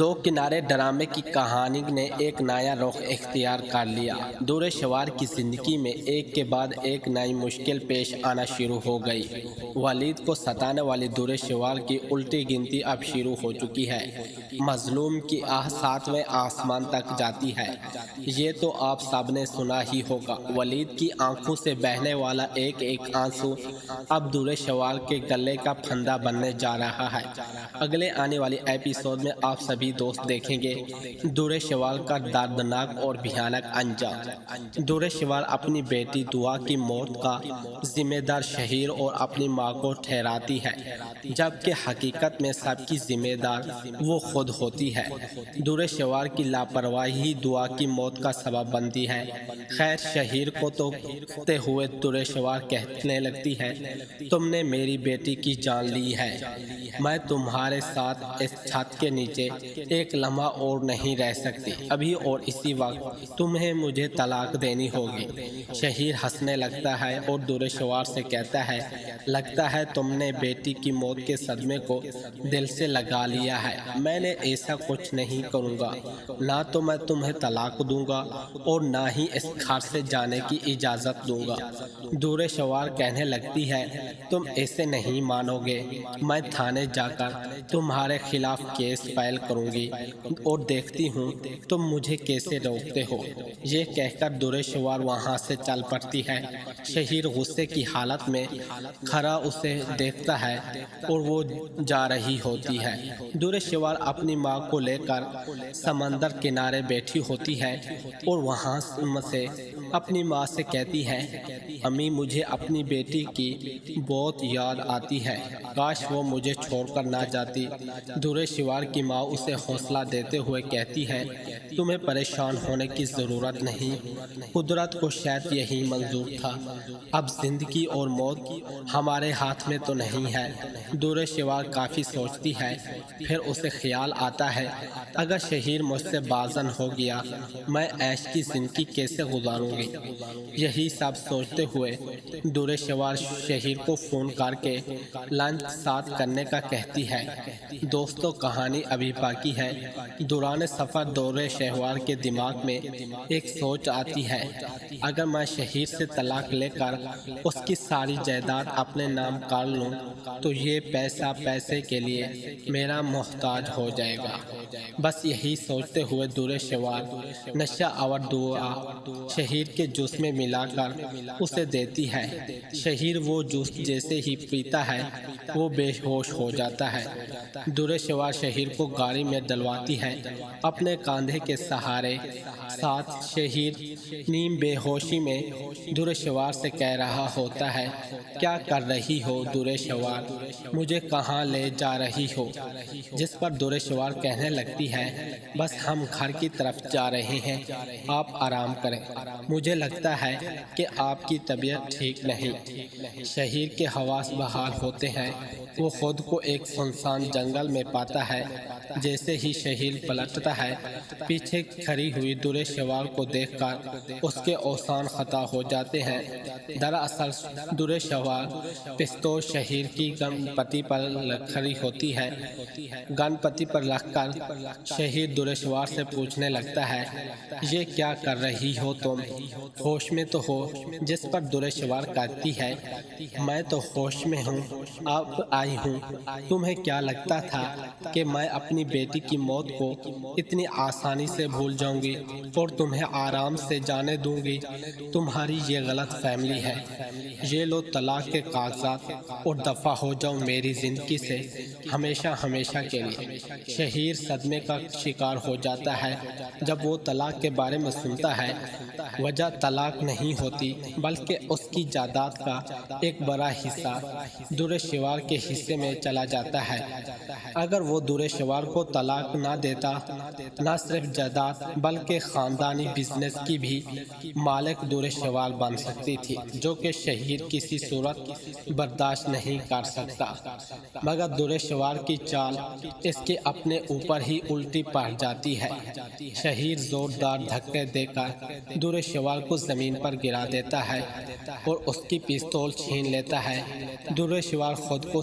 دو کنارے ڈرامے کی کہانی نے ایک نیا رخ اختیار کر لیا۔ دور شوار کی زندگی میں ایک کے بعد ایک نئی مشکل پیش آنا شروع ہو گئی۔ ولید کو ستانے والی دور شوار کی الٹی گنتی اب شروع ہو چکی ہے۔ مظلوم کی آہ ساتویں آسمان تک جاتی ہے۔ یہ تو آپ سب نے سنا ہی ہوگا۔ ولید کی آنکھوں سے بہنے والا ایک ایک آنسو اب دور شوار کے گلے کا پھندا بننے جا رہا ہے۔ اگلے آنے والی ایپیسوڈ میں آپ سبھی دوست دیکھیں گے دور شوار کا دردناک اور بھیانک انجام۔ دور شوار اپنی بیٹی دعا کی موت کا ذمہ دار شہیر اور اپنی ماں کو ٹھہراتی ہے، جبکہ حقیقت میں سب کی ذمہ دار وہ خود ہوتی ہے۔ دور شوار کی لاپرواہی دعا کی موت کا سبب بنتی ہے۔ خیر، شہیر کو تو تے ہوئے دور شوار کہنے لگتی ہے، تم نے میری بیٹی کی جان لی ہے، میں تمہارے ساتھ اس چھت کے نیچے ایک لمحہ اور نہیں رہ سکتی، ابھی اور اسی وقت تمہیں مجھے طلاق دینی ہوگی۔ شہیر ہنسنے لگتا ہے اور دور شوار سے کہتا ہے، لگتا ہے تم نے بیٹی کی موت کے صدمے کو دل سے لگا لیا ہے۔ میں نے ایسا کچھ نہیں کروں گا، نہ تو میں تمہیں طلاق دوں گا اور نہ ہی اس گھر سے جانے کی اجازت دوں گا۔ دور شوار کہنے لگتی ہے، تم ایسے نہیں مانو گے، میں تھانے جا کر تمہارے خلاف کیس فائل کروں گی اور دیکھتی ہوں تم مجھے کیسے روکتے ہو۔ یہ کہہ کر دور شوار وہاں سے چل پڑتی ہے۔ شہیر غصے کی حالت میں کھڑا اسے دیکھتا ہے اور وہ جا رہی ہوتی ہے۔ دور شوار اپنی ماں کو لے کر سمندر کنارے بیٹھی ہوتی ہے اور وہاں سے اپنی ماں سے کہتی ہے، امی مجھے اپنی بیٹی کی بہت یاد آتی ہے، کاش وہ مجھے چھوڑ کر نہ جاتی۔ دور شوار کی ماں اسے حوصلہ دیتے ہوئے کہتی ہے، تمہیں پریشان ہونے کی ضرورت نہیں، قدرت کو شاید یہی منظور تھا، اب زندگی اور موت ہمارے ہاتھ میں تو نہیں ہے۔ دور شوار کافی سوچتی ہے، پھر اسے خیال آتا ہے، اگر شہیر مجھ سے بازن ہو گیا، میں عیش کی زندگی کیسے گزاروں گی؟ یہی سب سوچتے ہوئے دور شوار شہیر کو فون کر کے لنچ ساتھ کرنے کا کہتی ہے۔ دوستو، کہانی ابھی باقی ہے۔ دوران سفر دور شوار کے دماغ میں ایک سوچ آتی ہے، اگر میں شہیر سے طلاق لے کر اس کی ساری جائیداد اپنے نام کر لوں تو یہ پیسے کے لیے میرا محتاج ہو جائے گا۔ بس یہی سوچتے ہوئے دور شوار نشہ آور دعا شہیر کے جوس میں ملا کر اسے دیتی ہے۔ شہیر وہ جوس جیسے ہی پیتا ہے وہ بے ہوش ہو جاتا ہے۔ دور شوار شہیر کو گاڑی میں ڈلواتی ہے، اپنے کاندھے کے سہارے ساتھ شہیر نیم بے ہوشی میں دور شوار سے کہہ رہا ہوتا ہے، کیا کر رہی ہو دور شوار، مجھے کہاں لے جا رہی ہو؟ جس پر دور شوار کہنے لگتی ہے، بس ہم گھر کی طرف جا رہے ہیں، آپ آرام کریں، مجھے لگتا ہے کہ آپ کی طبیعت ٹھیک نہیں۔ شہیر کے حواس بحال ہوتے ہیں، وہ خود کو ایک سنسان جنگل میں پاتا ہے۔ جیسے ہی شہیر پلٹتا ہے، پیچھے کھڑی ہوئی دور شوار کو دیکھ کر اس کے اوزان خطا ہو جاتے ہیں۔ دراصل دور شوار پستول شہیر کی گن پٹی پر کھڑی ہوتی ہے۔ گن پٹی پر رکھ کر شہیر دور شوار سے پوچھنے لگتا ہے، یہ کیا کر رہی ہو تم، ہوش میں تو ہو؟ جس پر دور شوار کہتی ہے، میں تو ہوش میں ہوں، اب آئی ہوں، تمہیں کیا لگتا تھا کہ میں اپنی بیٹی کی موت کو اتنی آسانی سے بھول جاؤں گی اور تمہیں آرام سے جانے دوں گی؟ تمہاری یہ غلط فہمی ہے۔ یہ لو طلاق کے کاغذات اور دفع ہو جاؤ میری زندگی سے ہمیشہ ہمیشہ کے لیے۔ شہیر صدمے کا شکار ہو جاتا ہے جب وہ طلاق کے بارے میں سنتا ہے۔ وجہ طلاق نہیں ہوتی بلکہ اس کی جائیداد کا ایک بڑا حصہ دور شوار کے حصے میں چلا جاتا ہے۔ اگر وہ دور شوار کو طلاق نہ دیتا، نہ صرف جائیداد بلکہ خاندانی بزنس کی بھی مالک دور شوار بن سکتی تھی، جو کہ شہیر کسی صورت برداشت نہیں کر سکتا۔ مگر دور شوار کی چال اس کے اپنے اوپر ہی الٹی پڑ جاتی ہے۔ شہیر زوردار دھکے دے کر دور شوار کو زمین پر گرا دیتا ہے اور اس کی پستول چھین لیتا ہے۔ دور شوار خود کو